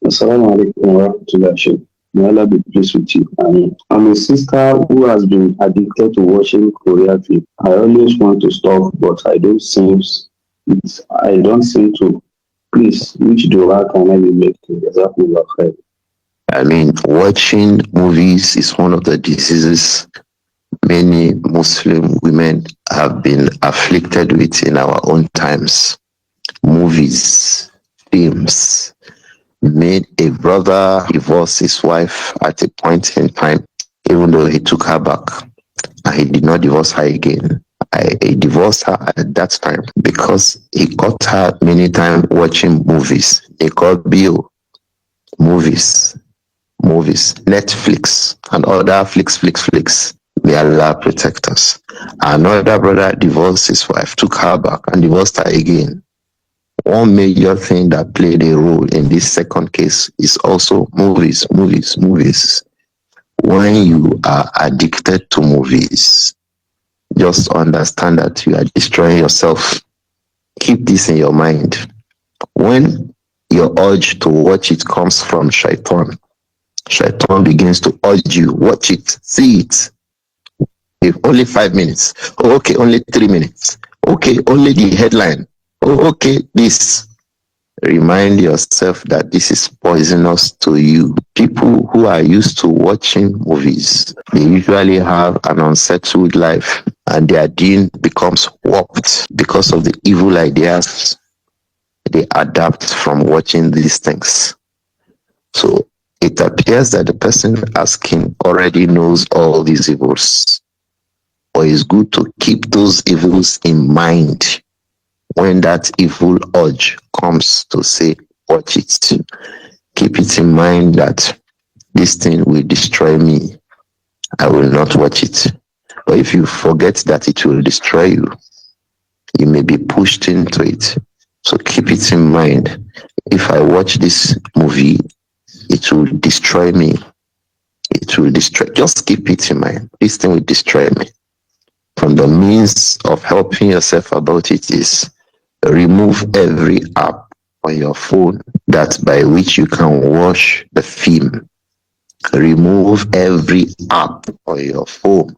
Assalamu alaikum wa rahmatullahi Sheikh. May Allah be pleased with you. I'm a sister who has been addicted to watching Korean film. I always want to stop, but I don't seem to. Please, which dua can I be making? Jazakumullah khair. I mean, watching movies is one of the diseases many Muslim women have been afflicted with in our own times. Movies, films made a brother divorce his wife at a point in time, even though he took her back and he did not divorce her again. He divorced her at that time because he caught her many times watching movies. They called Bill movies, Netflix, and other flicks. May Allah protect us. Another brother divorced his wife, took her back, and divorced her again. One major thing that played a role in this second case is also movies. When you are addicted to movies, just understand that you are destroying yourself. Keep this in your mind. When your urge to watch it comes from shaitan begins to urge you, watch it, see it. If only 5 minutes. Oh, okay, only 3 minutes. Okay, only the headline. Oh, okay, this. Remind yourself that this is poisonous to you. People who are used to watching movies, they usually have an unsettled life and their deen becomes warped because of the evil ideas they adapt from watching these things. So it appears that the person asking already knows all these evils. But it's good to keep those evils in mind when that evil urge comes to say, watch it. Keep it in mind that this thing will destroy me. I will not watch it. But if you forget that it will destroy you, you may be pushed into it. So keep it in mind. If I watch this movie, it will destroy me. It will destroy. Just keep it in mind. This thing will destroy me. From the means of helping yourself about it is remove every app on your phone that by which you can watch the film. Remove every app on your phone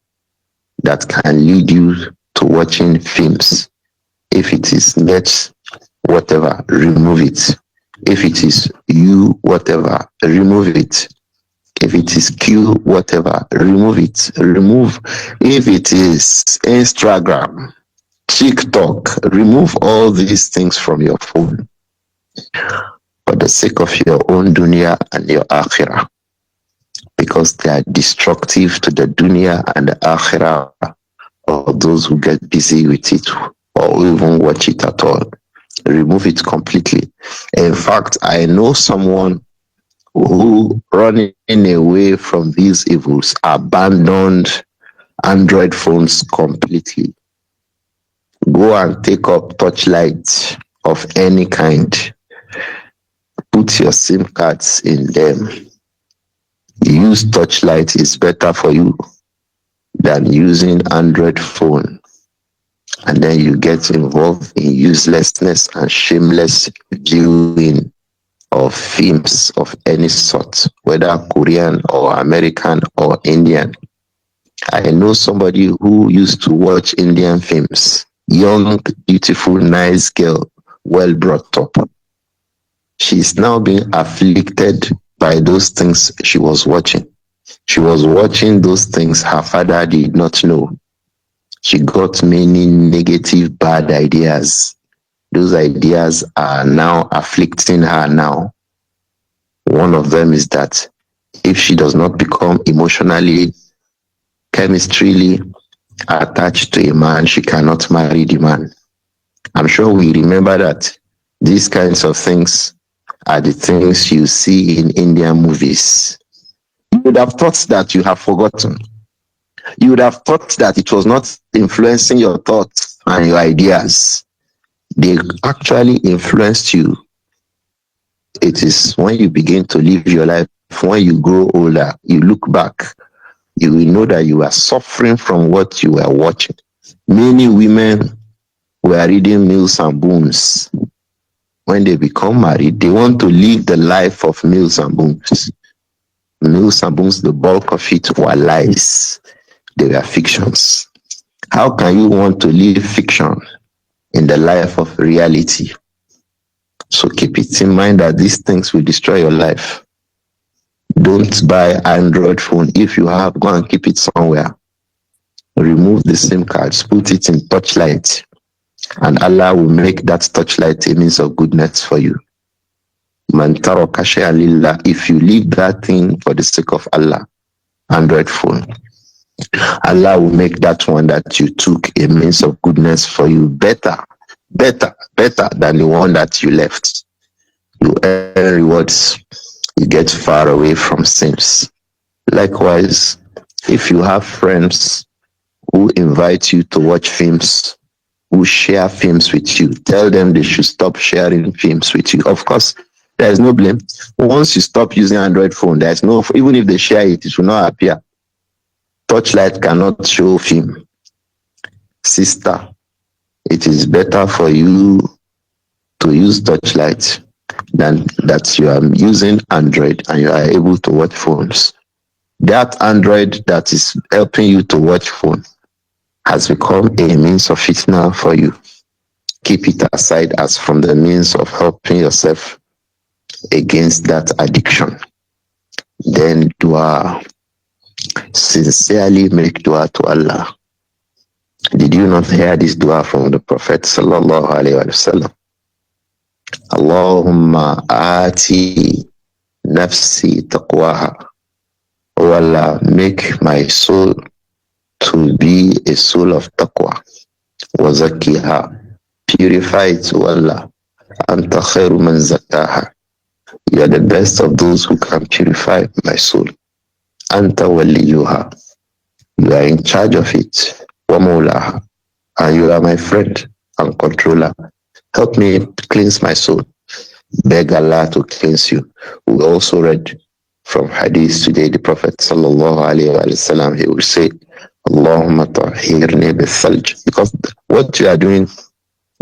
that can lead you to watching films. If it is net, whatever, remove it. If it is you, whatever, remove it. If it is Q, whatever, remove it. Remove. If it is Instagram, TikTok, remove all these things from your phone for the sake of your own dunya and your akhirah, because they are destructive to the dunya and the akhirah of those who get busy with it or even watch it at all. Remove it completely. In fact, I know someone who, running away from these evils, abandoned Android phones completely. Go and take up touchlights of any kind. Put your SIM cards in them. Use touchlight is better for you than using Android phone. And then you get involved in uselessness and shameless viewing of films of any sort, whether Korean or American or Indian. I know somebody who used to watch Indian films. Young, beautiful, nice girl, well brought up. She's now being afflicted by those things she was watching. She was watching those things her father did not know. She got many negative, bad ideas. Those ideas are now afflicting her now. One of them is that if she does not become emotionally, chemically attached to a man, she cannot marry the man. I'm sure we remember that these kinds of things are the things you see in Indian movies. You would have thought that you have forgotten. You would have thought that it was not influencing your thoughts and your ideas. They actually influenced you. It is when you begin to live your life, when you grow older, you look back, you will know that you are suffering from what you were watching. Many women were reading Mills and Booms. when they become married, they want to live the life of Mills and Boons. Mills and Boons, the bulk of it were lies. They were fictions. How can you want to live fiction in the life of reality? So keep it in mind that these things will destroy your life. Don't buy Android phone. If you have, go and keep it somewhere. Remove the SIM cards, put it in touchlight, and Allah will make that touchlight a means of goodness for you. Man taraka shay'an lillah, if you leave that thing for the sake of Allah, Android phone, Allah will make that one that you took a means of goodness for you better than the one that you left. You earn rewards. You get far away from sins. Likewise, if you have friends who invite you to watch films, who share films with you, tell them they should stop sharing films with you. Of course, there is no blame. Once you stop using Android phone, there is no, even if they share it, it will not appear. Touchlight cannot show film. Sister, it is better for you to use touchlight than that you are using Android and you are able to watch phones. That Android that is helping you to watch phone has become a means of fitna for you. Keep it aside as from the means of helping yourself against that addiction. Then dua. Sincerely make dua to Allah. Did you not hear this dua from the Prophet sallallahu alaihi wasallam? Allahumma ati nafsi taqwaha. Oh Allah, make my soul to be a soul of taqwa. Wa zakkiha. Purify it, O Allah. Anta khairu man zakkaha. You are the best of those who can purify my soul. Anta waliyuha. You are in charge of it. Wa mawlaha. And you are my friend and controller. Help me cleanse my soul. Beg Allah to cleanse you. We also read from hadith today, the Prophet sallallahu alaihi wasallam, he will say, Allahumma tahhirni bil-thalj. Because what you are doing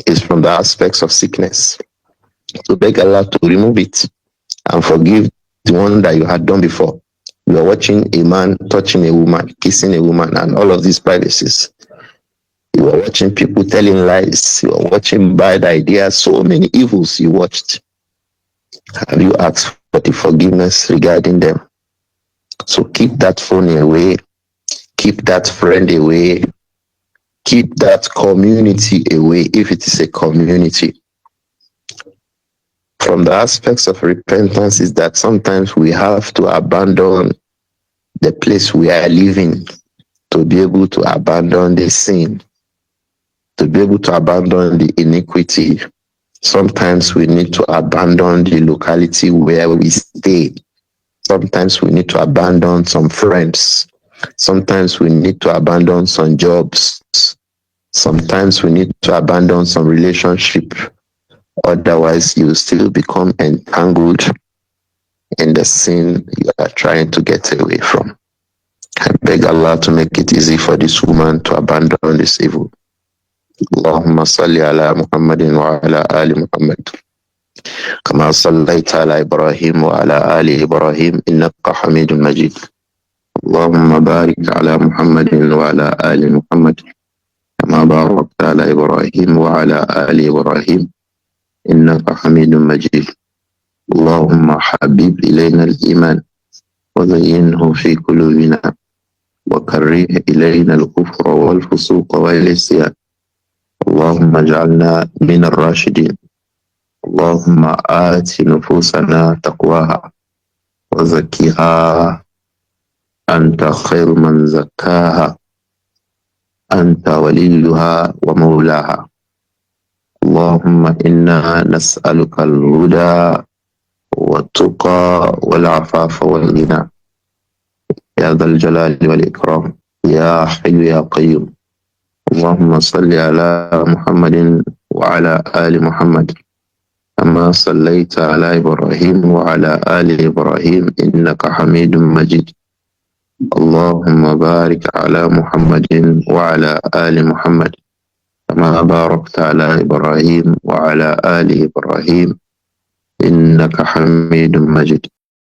is from the aspects of sickness. So beg Allah to remove it and forgive the one that you had done before. You are watching a man touching a woman, kissing a woman, and all of these privacies. You are watching people telling lies. You are watching bad ideas, so many evils you watched. Have you asked for the forgiveness regarding them? So keep that phone away. Keep that friend away. Keep that community away if it is a community. From the aspects of repentance is that sometimes we have to abandon the place we are living to be able to abandon the sin, to be able to abandon the iniquity. Sometimes we need to abandon the locality where we stay. Sometimes we need to abandon some friends. Sometimes we need to abandon some jobs. Sometimes we need to abandon some relationship. Otherwise, you will still become entangled in the sin you are trying to get away from. I beg Allah to make it easy for this woman to abandon this evil. اللهم صل على محمد وعلى آل محمد كما صليت على إبراهيم وعلى آل إبراهيم إنك حميد مجيد. اللهم بارك على محمد وعلى آل محمد كما باركت على إبراهيم وعلى آل إبراهيم إنك حميد مجيد. اللهم حبب إلينا الإيمان وزينه في قلوبنا وكره إلينا الكفر والفسوق والعصيان. اللهم اجعلنا من الراشدين. اللهم آت نفوسنا تقواها وزكها أنت خير من زكاها أنت وليها ومولاها. اللهم إنا نسألك الهدى والتقى والعفاف والغنى يا ذا الجلال والإكرام يا حي يا قيوم. اللهم صل على محمد وعلى آل محمد كما صليت على إبراهيم وعلى آل إبراهيم إنك حميد مجيد. اللهم بارك على محمد وعلى آل محمد كما باركت على إبراهيم وعلى آل إبراهيم إنك حميد مجيد.